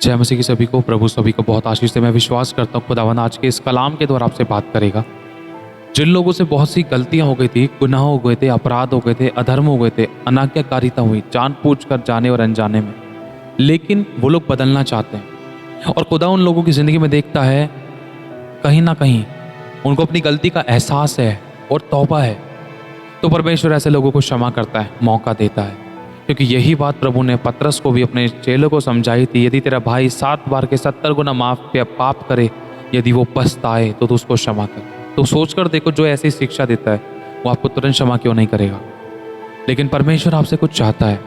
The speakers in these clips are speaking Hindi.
जय मसीह की सभी को, प्रभु सभी को बहुत आशीष से। मैं विश्वास करता हूँ खुदावंद आज के इस कलाम के द्वारा आपसे बात करेगा। जिन लोगों से बहुत सी गलतियां हो गई थी, गुनाह हो गए थे, अपराध हो गए थे, अधर्म हो गए थे, अनाज्ञाकारिता हुई जानबूझकर जाने और अनजाने में, लेकिन वो लोग बदलना चाहते हैं और खुदा उन लोगों की ज़िंदगी में देखता है कहीं ना कहीं उनको अपनी गलती का एहसास है और तौबा है, तो परमेश्वर ऐसे लोगों को क्षमा करता है, मौका देता है। क्योंकि यही बात प्रभु ने पतरस को भी अपने चेलों को समझाई थी। यदि तेरा भाई 7 बार के 70 गुना माफ पाप करे, यदि वो पछताए तो तू उसको क्षमा कर। तो सोचकर देखो, जो ऐसी शिक्षा देता है वो आपको तुरंत क्षमा क्यों नहीं करेगा। लेकिन परमेश्वर आपसे कुछ चाहता है।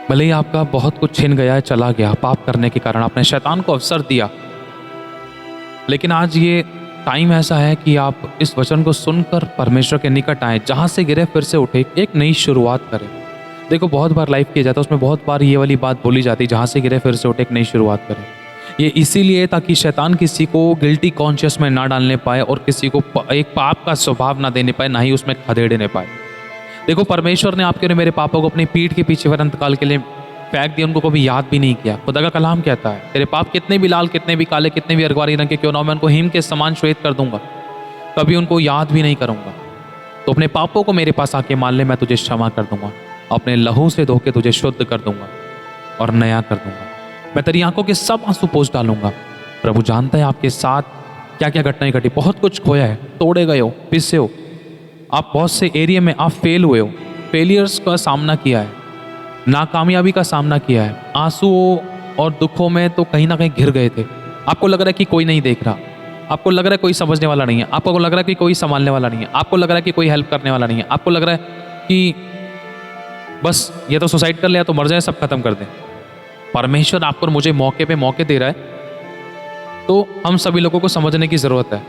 भले ही आपका बहुत कुछ छिन गया है, चला गया, पाप करने के कारण आपने शैतान को अवसर दिया, लेकिन आज ये टाइम ऐसा है कि आप इस वचन को सुनकर परमेश्वर के निकट आए, जहाँ से गिरे फिर से उठे, एक नई शुरुआत करें। देखो, बहुत बार लाइफ किया जाता है, उसमें बहुत बार ये वाली बात बोली जाती है, जहाँ से गिरे फिर से उठे, एक नई शुरुआत करें। ये इसीलिए ताकि शैतान किसी को गिल्टी कॉन्शियस में ना डालने पाए और किसी को एक पाप का स्वभाव ना देने पाए, ना ही उसमें खदेड़ने पाए। देखो, परमेश्वर ने आपके और मेरे पापों को अपनी पीठ के पीछे अनंत काल के लिए फेंक दिया, उनको कभी याद भी नहीं किया। खुदा का कलाम कहता है, तेरे पाप कितने भी लाल, कितने भी काले, कितने भी अरगवारी रंग के क्यों ना हो, मैं उनको हिम के समान श्वेत कर दूंगा, कभी उनको याद भी नहीं करूंगा। तो अपने पापों को मेरे पास आके मान ले, मैं तुझे क्षमा कर दूंगा, अपने लहू से धो के तुझे शुद्ध कर दूंगा और नया कर दूंगा। मैं तेरी आंखों के सब आंसू पोंछ डालूंगा। प्रभु जानता है आपके साथ क्या क्या घटनाएं घटी। बहुत कुछ खोया है, तोड़े गए हो, पिसे हो, आप बहुत से एरिया में आप फेल हुए हो, फेलियर्स का सामना किया है, नाकामयाबी का सामना किया है, आंसुओं और दुखों में तो कहीं ना कहीं घिर गए थे। आपको लग रहा है कि कोई नहीं देख रहा, आपको लग रहा है कोई समझने वाला नहीं है, आपको लग रहा है कि कोई संभालने वाला नहीं है, आपको लग रहा है कि कोई हेल्प करने वाला नहीं है, आपको लग रहा है कि बस ये तो सुसाइड कर लिया तो मर जाए, सब खत्म कर दें। परमेश्वर आपको और मुझे मौके पे मौके दे रहा है, तो हम सभी लोगों को समझने की ज़रूरत है।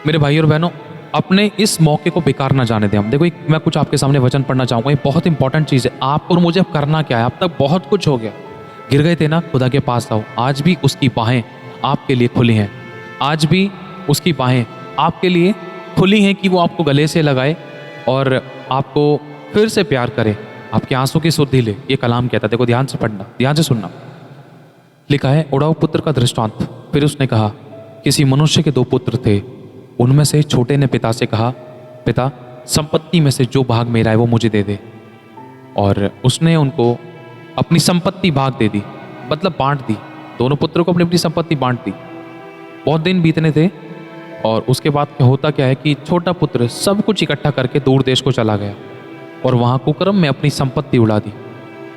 मेरे भाई और बहनों, अपने इस मौके को बेकार ना जाने दें हम। देखो, मैं कुछ आपके सामने वचन पढ़ना चाहूँगा, ये बहुत इंपॉर्टेंट चीज़ है। आप और मुझे अब करना क्या है? अब तक बहुत कुछ हो गया, गिर गए थे ना, खुदा के पास आओ। आज भी उसकी बाहें आपके लिए खुली हैं, आज भी उसकी बाहें आपके लिए खुली हैं कि वो आपको गले से लगाए और आपको फिर से प्यार करे, आपके आंसू की सुधि ले। ये कलाम कहता है, देखो ध्यान से पढ़ना, ध्यान से सुनना। लिखा है, उड़ाऊ पुत्र का दृष्टांत। फिर उसने कहा, किसी मनुष्य के 2 पुत्र थे। उनमें से छोटे ने पिता से कहा, पिता, संपत्ति में से जो भाग मेरा है वो मुझे दे दे। और उसने उनको अपनी संपत्ति भाग दे दी, मतलब बांट दी। दोनों पुत्रों को अपनी अपनी संपत्ति बांट दी। बहुत दिन बीतने थे और उसके बाद होता क्या है कि छोटा पुत्र सब कुछ इकट्ठा करके दूर देश को चला गया और वहाँ कुकर्म में अपनी संपत्ति उड़ा दी।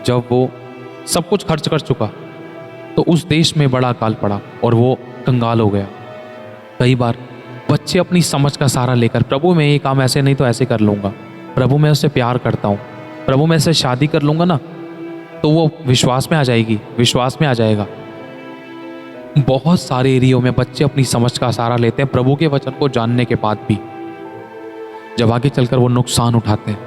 जब वो सब कुछ खर्च कर चुका तो उस देश में बड़ा अकाल पड़ा और वो कंगाल हो गया। कई बार बच्चे अपनी समझ का सहारा लेकर, प्रभु मैं ये काम ऐसे नहीं तो ऐसे कर लूँगा, प्रभु मैं उससे प्यार करता हूँ, प्रभु मैं इससे शादी कर लूँगा ना, तो वो विश्वास में आ जाएगी, विश्वास में आ जाएगा। बहुत सारे एरियो में बच्चे अपनी समझ का सहारा लेते हैं प्रभु के वचन को जानने के बाद भी। जब आगे चलकर वो नुकसान उठाते हैं,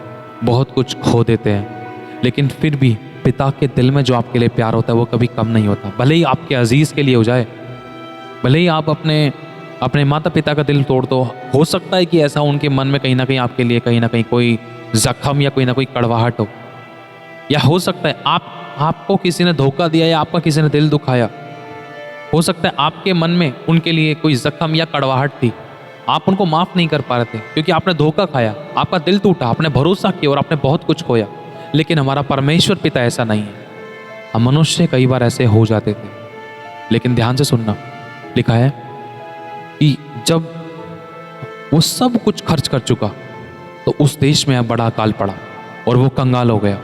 बहुत कुछ खो देते हैं, लेकिन फिर भी पिता के दिल में जो आपके लिए प्यार होता है वो कभी कम नहीं होता। भले ही आपके अजीज के लिए हो जाए, भले ही आप अपने माता पिता का दिल तोड़ दो, हो सकता है कि ऐसा उनके मन में कहीं ना कहीं आपके लिए कहीं ना कहीं कोई जख्म या कोई ना कोई कड़वाहट हो, या हो सकता है आपको किसी ने धोखा दिया या आपका किसी ने दिल दुखाया। हो सकता है आपके मन में उनके लिए कोई जख्म या कड़वाहट थी, आप उनको माफ नहीं कर पा रहे थे क्योंकि आपने धोखा खाया, आपका दिल टूटा, आपने भरोसा किया और आपने बहुत कुछ खोया। लेकिन हमारा परमेश्वर पिता ऐसा नहीं है। हम मनुष्य कई बार ऐसे हो जाते थे, लेकिन ध्यान से सुनना। लिखा है कि जब वो सब कुछ खर्च कर चुका तो उस देश में बड़ा अकाल पड़ा और वो कंगाल हो गया।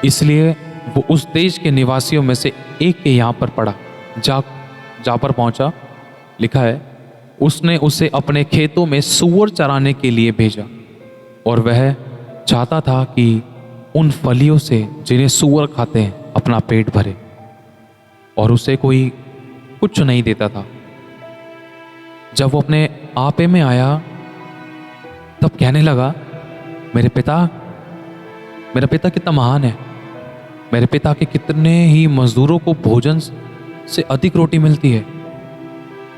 इसलिए वो उस देश के निवासियों में से एक के यहाँ पर पड़ा, जा पर पहुंचा। लिखा है, उसने उसे अपने खेतों में सूअर चराने के लिए भेजा और वह चाहता था कि उन फलियों से जिन्हें सूअर खाते हैं अपना पेट भरे, और उसे कोई कुछ नहीं देता था। जब वो अपने आपे में आया तब कहने लगा, मेरे पिता कितना महान है, मेरे पिता के कितने ही मजदूरों को भोजन से अधिक रोटी मिलती है।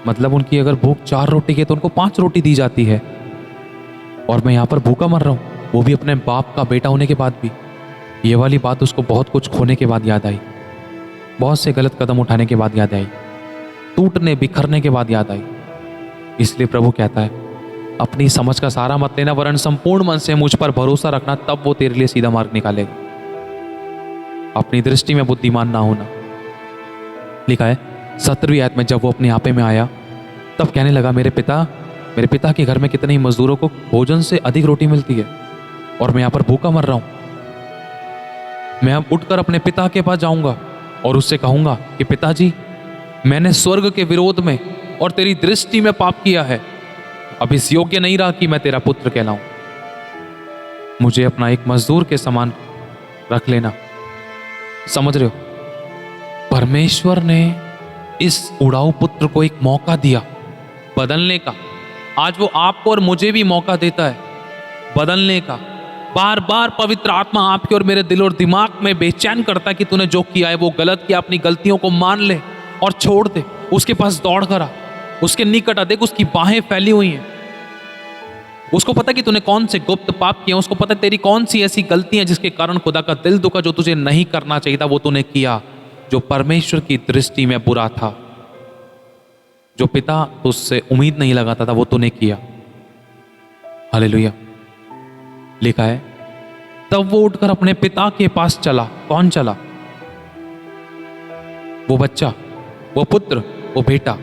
मतलब उनकी अगर भूख 4 रोटी की है तो उनको 5 रोटी दी जाती है, और मैं यहाँ पर भूखा मर रहा हूँ, वो भी अपने बाप का बेटा होने के बाद भी। ये वाली बात उसको बहुत कुछ खोने के बाद याद आई। बहुत से गलत कदम उठाने के बाद याद आई, टूटने बिखरने के बाद याद आई। इसलिए प्रभु कहता है अपनी समझ का सहारा मत लेना, वरन संपूर्ण मन से मुझ पर भरोसा रखना, तब वो तेरे लिए सीधा मार्ग निकालेगा। अपनी दृष्टि में बुद्धिमान ना होना। लिखा है 17वीं आयत में, जब वो अपने आपे में आया तब कहने लगा, मेरे पिता के घर में कितने ही मजदूरों को भोजन से अधिक रोटी मिलती है और मैं यहाँ पर भूखा मर रहा हूं। मैं अब उठकर अपने पिता के पास जाऊंगा और उससे कहूंगा कि पिताजी, मैंने स्वर्ग के विरोध में और तेरी दृष्टि में पाप किया है, अब इस योग्य नहीं रहा कि मैं तेरा पुत्र कहलाऊं। मुझे अपना एक मजदूर के समान रख लेना। समझ रहे हो, परमेश्वर ने इस उड़ाऊ पुत्र को एक मौका दिया बदलने का। आज वो आपको और मुझे भी मौका देता है बदलने का। बार बार पवित्र आत्मा आपके और मेरे दिल और दिमाग में बेचैन करता है कि तूने जो किया है वो गलत किया, अपनी गलतियों को मान ले और छोड़ दे। उसके पास दौड़ कर आ, उसके निकट आ, देख उसकी बाहें फैली हुई हैं। उसको पता कि तूने कौन से गुप्त पाप किए, उसको पता तेरी कौन सी ऐसी गलतियां जिसके कारण खुदा का दिल दुखा, जो तुझे नहीं करना चाहिए था वो तूने किया, जो परमेश्वर की दृष्टि में बुरा था, जो पिता तुझसे उम्मीद नहीं लगाता था वो तूने किया। हालेलुया। लिखा है तब वो उठकर अपने पिता के पास चला। कौन चला? वो बच्चा, वो पुत्र, वो बेटा,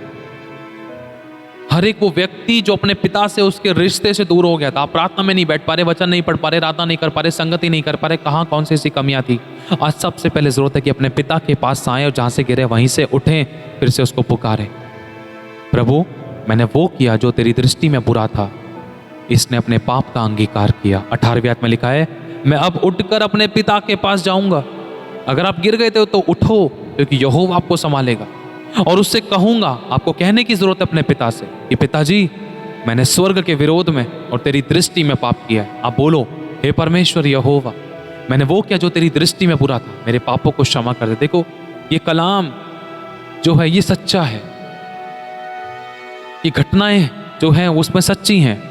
हर एक वो व्यक्ति जो अपने पिता से, उसके रिश्ते से दूर हो गया था। आप प्रार्थना में नहीं बैठ पा रहे, वचन नहीं पढ़ पा रहे, आराधना नहीं कर पा रहे, संगति नहीं कर पा रहे, कहाँ कौन सी ऐसी कमियां थी। आज सबसे पहले जरूरत है कि अपने पिता के पास आए और जहां से गिरे वहीं से उठें, फिर से उसको पुकारें, प्रभु मैंने वो किया जो तेरी दृष्टि में बुरा था। इसने अपने पाप का अंगीकार किया। 18वीं आयत में लिखा है, मैं अब उठकर अपने पिता के पास जाऊंगा। अगर आप गिर गए थे तो उठो, क्योंकि यहोवा आपको संभालेगा। और उससे कहूंगा, आपको कहने की जरूरत है अपने पिता से कि पिताजी, मैंने स्वर्ग के विरोध में और तेरी दृष्टि में पाप किया है। आप बोलो, हे परमेश्वर यहोवा, मैंने वो किया जो तेरी दृष्टि में बुरा था, मेरे पापों को क्षमा कर दे। देखो ये कलाम जो है ये सच्चा है, ये घटनाएं जो हैं उसमें सच्ची हैं।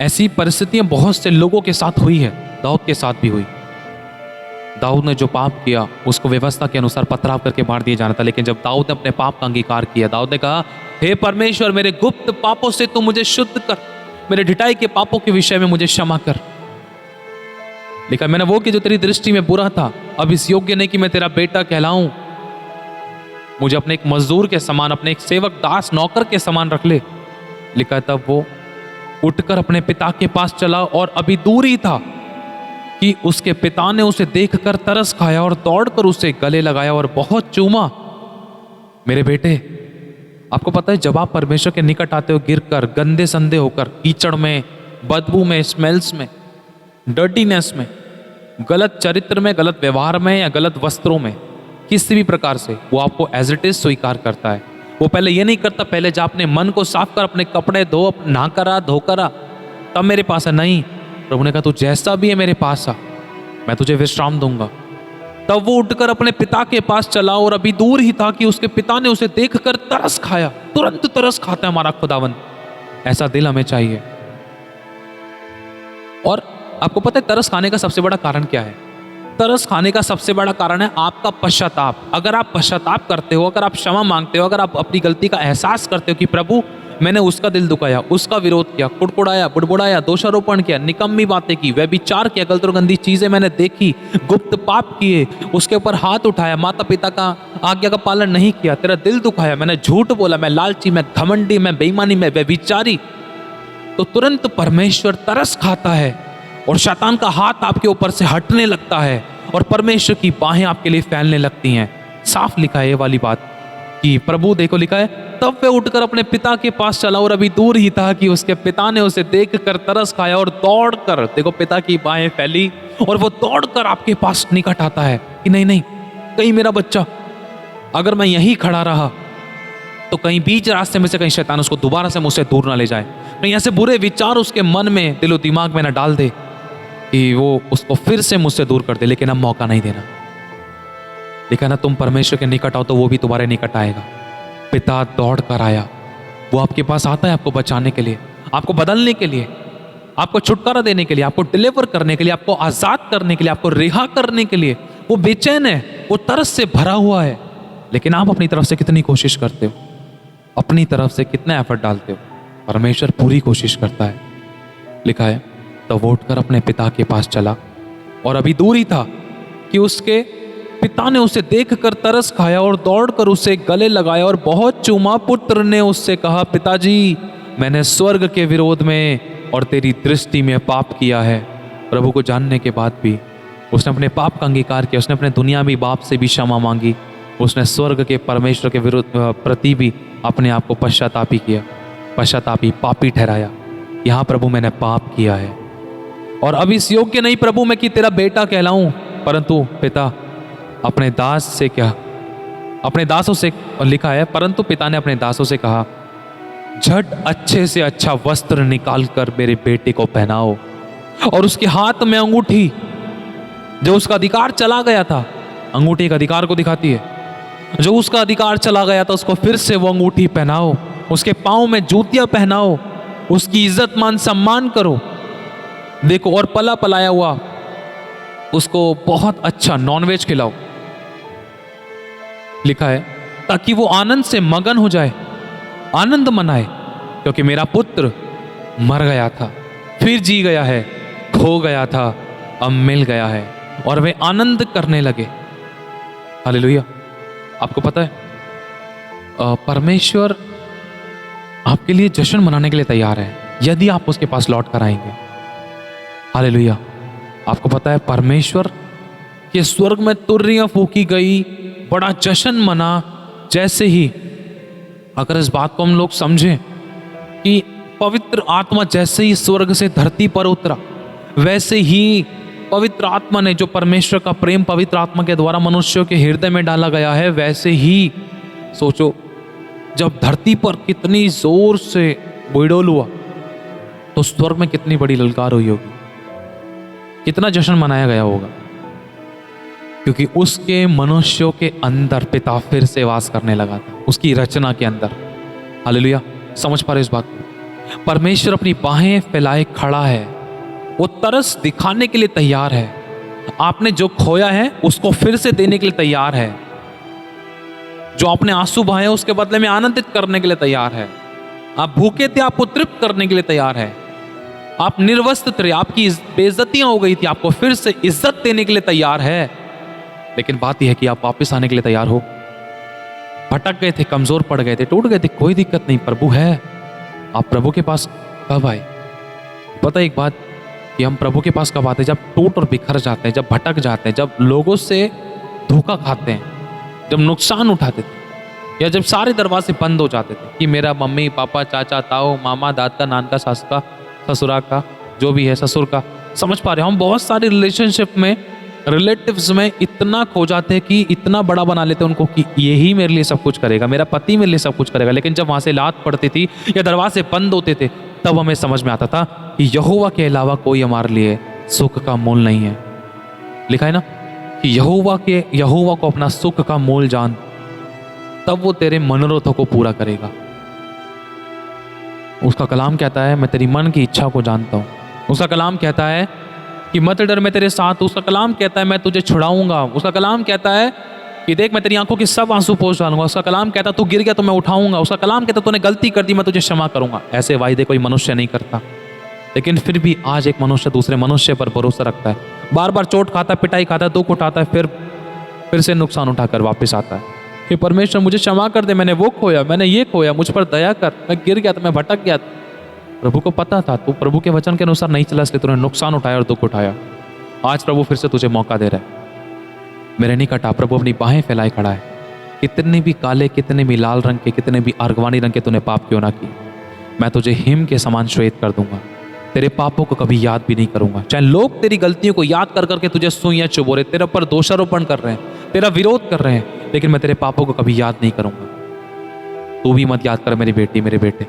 ऐसी परिस्थितियां बहुत से लोगों के साथ हुई है, दाऊद के साथ भी हुई। दाऊद ने जो पाप किया उसको व्यवस्था के अनुसार पथराव करके मार दिया जाना था, लेकिन जब दाऊद ने अपने पाप का अंगीकार किया, दाऊद ने कहा, हे परमेश्वर, मेरे गुप्त पापों से तू मुझे शुद्ध कर, मेरे ढिठाई के पापों के विषय में मुझे क्षमा कर। लिखा, मैंने वो कि जो तेरी दृष्टि में बुरा था, अब इस योग्य नहीं कि मैं तेरा बेटा कहलाऊं। मुझे अपने एक मजदूर के समान, अपने एक सेवक दास नौकर के समान रख ले। लिखा, तब वो उठकर अपने पिता के पास चला और अभी दूर ही था कि उसके पिता ने उसे देखकर तरस खाया और दौड़कर उसे गले लगाया और बहुत चूमा। मेरे बेटे, आपको पता है जब आप परमेश्वर के निकट आते हो गिरकर, गंदे संदे होकर, कीचड़ में, बदबू में, स्मेल्स में, डर्टीनेस में, गलत चरित्र में, गलत व्यवहार में या गलत वस्त्रों में, किसी भी प्रकार से वो आपको एज इट इज स्वीकार करता है। वो पहले ये नहीं करता, पहले जा अपने मन को साफ कर, अपने कपड़े धो, नहा करा, धो करा, तब मेरे पास है। नहीं, प्रभु ने कहा तू जैसा भी है मेरे पास आ, मैं तुझे विश्राम दूंगा। तब वो उठकर अपने पिता के पास चला और अभी दूर ही था कि उसके पिता ने उसे देखकर तरस खाया। तुरंत तरस खाता है हमारा खुदावन, ऐसा दिल हमें चाहिए। और आपको पता है तरस खाने का सबसे बड़ा कारण क्या है? तरस खाने का सबसे बड़ा कारण है आपका पश्चाताप। अगर आप पश्चाताप करते हो, अगर आप क्षमा मांगते हो, अगर आप अपनी गलती का एहसास करते हो कि प्रभु मैंने उसका दिल दुखाया, उसका विरोध किया, कुड़कुड़ाया, बुड़बुड़ाया, दोषारोपण किया, निकम्मी बातें की, व्यभिचार किया, गलत और गंदी चीजें मैंने देखी, गुप्त पाप किए, उसके ऊपर हाथ उठाया, माता पिता का आज्ञा का पालन नहीं किया, तेरा दिल दुखाया, मैंने झूठ बोला, मैं लालची, मैं घमंडी, मैं बेईमानी, मैं व्यभिचारी, तो तुरंत परमेश्वर तरस खाता है और शैतान का हाथ आपके ऊपर से हटने लगता है और परमेश्वर की बाहें आपके लिए फैलने लगती हैं। साफ लिखा है ये वाली बात कि प्रभु, देखो लिखा है, तब वे उठकर अपने पिता के पास चला और अभी दूर ही था कि उसके पिता ने उसे देखकर तरस खाया और दौड़कर, देखो पिता की बाहें फैली और वो दौड़कर आपके पास निकट आता है कि नहीं नहीं, कहीं मेरा बच्चा, अगर मैं यहीं खड़ा रहा तो कहीं बीच रास्ते में से कहीं शैतान उसको दोबारा से मुझसे दूर ना ले जाए, कहीं ऐसे बुरे विचार उसके मन में, दिलो दिमाग में ना डाल दे कि वो उसको फिर से मुझसे दूर कर दे। लेकिन अब मौका नहीं देना। लेकिन ना तुम परमेश्वर के निकट आओ तो वो भी तुम्हारे निकट आएगा। पिता दौड़ कर आया, वो आपके पास आता है आपको बचाने के लिए, आपको बदलने के लिए, आपको छुटकारा देने के लिए, आपको डिलीवर करने के लिए, आपको आजाद करने के लिए, आपको रिहा करने के लिए। वो बेचैन है वो तरस से भरा हुआ है, लेकिन आप अपनी तरफ से कितनी कोशिश करते हो, अपनी तरफ से कितना एफर्ट डालते हो? परमेश्वर पूरी कोशिश करता है। लिखा है, तो वो उठकर अपने पिता के पास चला और अभी दूर ही था कि उसके पिता ने उसे देखकर तरस खाया और दौड़कर उसे गले लगाया और बहुत चूमा। पुत्र ने उससे कहा, पिताजी, मैंने स्वर्ग के विरोध में और तेरी दृष्टि में पाप किया है। प्रभु को जानने के बाद भी उसने अपने पाप का अंगीकार किया। उसने अपने दुनियावी बाप से भी क्षमा मांगी। उसने स्वर्ग के परमेश्वर के विरुद्ध प्रति भी अपने आप को पश्चातापी किया, पश्चातापी पापी ठहराया। यहाँ प्रभु, मैंने पाप किया है और अब इस योग्य नहीं प्रभु मैं कि तेरा बेटा कहलाऊं, परंतु पिता अपने दास से क्या, अपने दासों से, लिखा है, परंतु पिता ने अपने दासों से कहा, झट अच्छे से अच्छा वस्त्र निकाल कर मेरे बेटे को पहनाओ और उसके हाथ में अंगूठी, जो उसका अधिकार चला गया था, अंगूठी एक अधिकार को दिखाती है, जो उसका अधिकार चला गया था उसको फिर से वो अंगूठी पहनाओ, उसके पांव में जूतियां पहनाओ, उसकी इज्जत मान सम्मान करो। देखो, और पला पलाया हुआ उसको बहुत अच्छा नॉनवेज खिलाओ। लिखा है, ताकि वो आनंद से मगन हो जाए, आनंद मनाए, क्योंकि मेरा पुत्र मर गया था, फिर जी गया है, खो गया था, अब मिल गया है। और वे आनंद करने लगे। हालेलुया। आपको पता है, परमेश्वर आपके लिए जश्न मनाने के लिए तैयार है यदि आप उसके पास लौट कर आएंगे। हालेलुया। आपको पता है, परमेश्वर के स्वर्ग में तुर्रियां फूकी गई, बड़ा जश्न मना। जैसे ही अगर इस बात को हम लोग समझें कि पवित्र आत्मा जैसे ही स्वर्ग से धरती पर उतरा, वैसे ही पवित्र आत्मा ने, जो परमेश्वर का प्रेम पवित्र आत्मा के द्वारा मनुष्यों के हृदय में डाला गया है, वैसे ही सोचो जब धरती पर कितनी जोर से बुलडोल हुआ तो स्वर्ग में कितनी बड़ी ललकार हुई होगी, कितना जश्न मनाया गया होगा, क्योंकि उसके मनुष्यों के अंदर पिता फिर से वास करने लगा था, उसकी रचना के अंदर। हालेलुया। समझ पा रहे इस बात को? परमेश्वर अपनी बाहें फैलाए खड़ा है, वो तरस दिखाने के लिए तैयार है। आपने जो खोया है उसको फिर से देने के लिए तैयार है। जो आपने आंसू बहाए उसके बदले में आनंदित करने के लिए तैयार है। आप भूखे थे, आपको तृप्त करने के लिए तैयार है। आप निर्वस्त्र थे, आपकी बेइज्जतियां हो गई थी, आपको फिर से इज्जत देने के लिए तैयार है। लेकिन बात यह है कि आप वापस आने के लिए तैयार हो। भटक गए थे, कमजोर पड़ गए थे, टूट गए थे, कोई दिक्कत नहीं, प्रभु है। आप प्रभु के पास कब आए? पता है एक बात कि हम प्रभु के पास कब आते हैं? जब टूट और बिखर जाते हैं, जब भटक जाते हैं, जब लोगों से धोखा खाते हैं, जब नुकसान उठाते थे, या जब सारे दरवाजे बंद हो जाते थे कि मेरा मम्मी पापा चाचा ताऊ मामा दादा नानका सास का ससुरा का जो भी है ससुर का। समझ पा रहे हो? हम बहुत सारे रिलेशनशिप में, रिलेटिव्स में इतना खो जाते हैं कि इतना बड़ा बना लेते हैं उनको कि यही मेरे लिए सब कुछ करेगा, मेरा पति मेरे लिए सब कुछ करेगा। लेकिन जब वहां से लात पड़ती थी या दरवाजे बंद होते थे, तब हमें समझ में आता था कि यहोवा के अलावा कोई हमारे लिए सुख का मूल नहीं है। लिखा है ना कि यहोवा को अपना सुख का मूल जान, तब वो तेरे मनोरथों को पूरा करेगा। उसका कलाम कहता है, मैं तेरी मन की इच्छा को जानता हूं। उसका कलाम कहता है कि मत डर, मैं तेरे साथ हूं। उसका कलाम कहता है मैं तुझे छुड़ाऊंगा। उसका कलाम कहता है कि देख, मैं तेरी आंखों के सब आंसू पोंछ डालूंगा। उसका कलाम कहता है तू गिर गया तो मैं उठाऊंगा। उसका कलाम कहता है तूने गलती कर दी, मैं तुझे क्षमा करूंगा। ऐसे वायदे कोई मनुष्य नहीं करता, लेकिन फिर भी आज एक मनुष्य दूसरे मनुष्य पर भरोसा रखता है, बार बार चोट खाता है, पिटाई खाता है, दुख उठाता है, फिर से नुकसान उठाकर वापस आता है कि परमेश्वर मुझे क्षमा कर दे, मैंने वो खोया, मैंने ये खोया, मुझ पर दया कर, मैं गिर गया था, मैं भटक गया था। प्रभु को पता था तू प्रभु के वचन के अनुसार नहीं चला, इसलिए तूने नुकसान उठाया और दुख उठाया। आज प्रभु फिर से तुझे मौका दे रहा है। मेरे निकट आ। प्रभु अपनी बाहें फैलाए खड़ा है। कितने भी काले, कितने भी लाल रंग के, कितने भी अर्गवानी रंग के तूने पाप क्यों ना किए, मैं तुझे हिम के समान श्वेत कर दूंगा। तेरे पापों को कभी याद भी नहीं करूंगा। चाहे लोग तेरी गलतियों को याद कर करके तुझे सुइयां चुभो रहे, तेरे ऊपर दोषारोपण कर रहे हैं, तेरा विरोध कर रहे हैं, लेकिन मैं तेरे पापों को कभी याद नहीं करूंगा। तू भी मत याद कर मेरी बेटी, मेरे बेटे,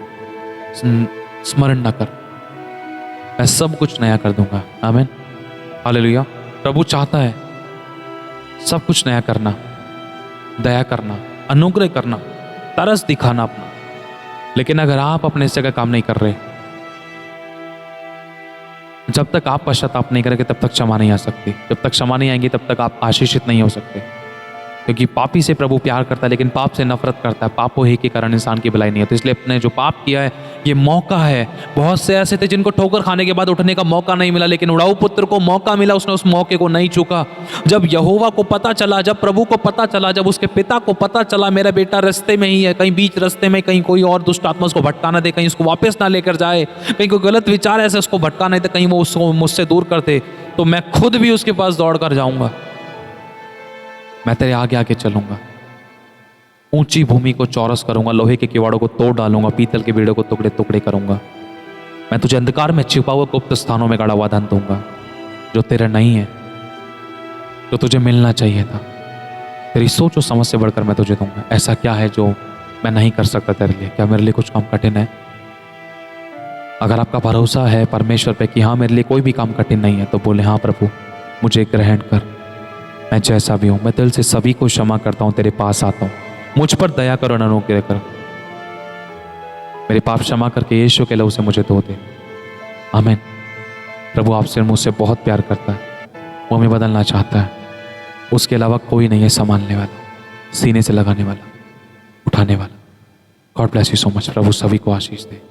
स्मरण न कर। मैं सब कुछ नया कर दूंगा। आमीन, हालेलुया। प्रभु चाहता है सब कुछ नया करना, दया करना, अनुग्रह करना, तरस दिखाना अपना। लेकिन अगर आप अपने से का काम नहीं कर रहे, जब तक आप पश्चाताप नहीं करेंगे तब तक क्षमा नहीं आ सकती। जब तक क्षमा नहीं आएंगी तब तक आप आशीषित नहीं हो सकते। क्योंकि पापी से प्रभु प्यार करता है लेकिन पाप से नफरत करता है। पाप ही के कारण इंसान की भलाई नहीं होती। इसलिए अपने जो पाप किया है ये मौका है। बहुत से ऐसे थे जिनको ठोकर खाने के बाद उठने का मौका नहीं मिला, लेकिन उड़ाऊ पुत्र को मौका मिला, उसने उस मौके को नहीं चूका। जब यहोवा को पता चला, जब प्रभु को पता चला, जब उसके पिता को पता चला मेरा बेटा रास्ते में ही है, कहीं बीच रास्ते में कहीं कोई और दुष्ट आत्मा उसको भटका ना दे, कहीं उसको वापस ना लेकर जाए, कहीं कोई गलत विचार ऐसे उसको भटका नहीं दे, कहीं वो उसको मुझसे दूर करते, तो मैं खुद भी उसके पास दौड़ कर जाऊंगा। मैं तेरे आगे आगे चलूंगा, ऊंची भूमि को चौरस करूंगा, लोहे के किवाड़ों को तोड़ डालूंगा, पीतल के बीड़ों को टुकड़े टुकड़े करूंगा। मैं तुझे अंधकार में छिपा हुआ गुप्त स्थानों में गड़ा हुआ धन दूंगा जो तेरा नहीं है, जो तुझे मिलना चाहिए था। तेरी सोच और समझ से बढ़कर मैं तुझे दूंगा। ऐसा क्या है जो मैं नहीं कर सकता तेरे लिए? क्या मेरे लिए कुछ काम कठिन है? अगर आपका भरोसा है परमेश्वर पे कि हाँ मेरे लिए कोई भी काम कठिन नहीं है, तो बोले हाँ प्रभु मुझे ग्रहण कर, मैं जैसा भी हूं, मैं दिल से सभी को क्षमा करता हूं, तेरे पास आता हूं, मुझ पर दया करो, अनुग्रह कर, मेरे पाप क्षमा करके यीशु के लहू से मुझे धो दे। आमीन। प्रभु आपसे मुझसे बहुत प्यार करता है, वो हमें बदलना चाहता है। उसके अलावा कोई नहीं है संभालने वाला, सीने से लगाने वाला, उठाने वाला। God bless you so much. प्रभु सभी को आशीष दे।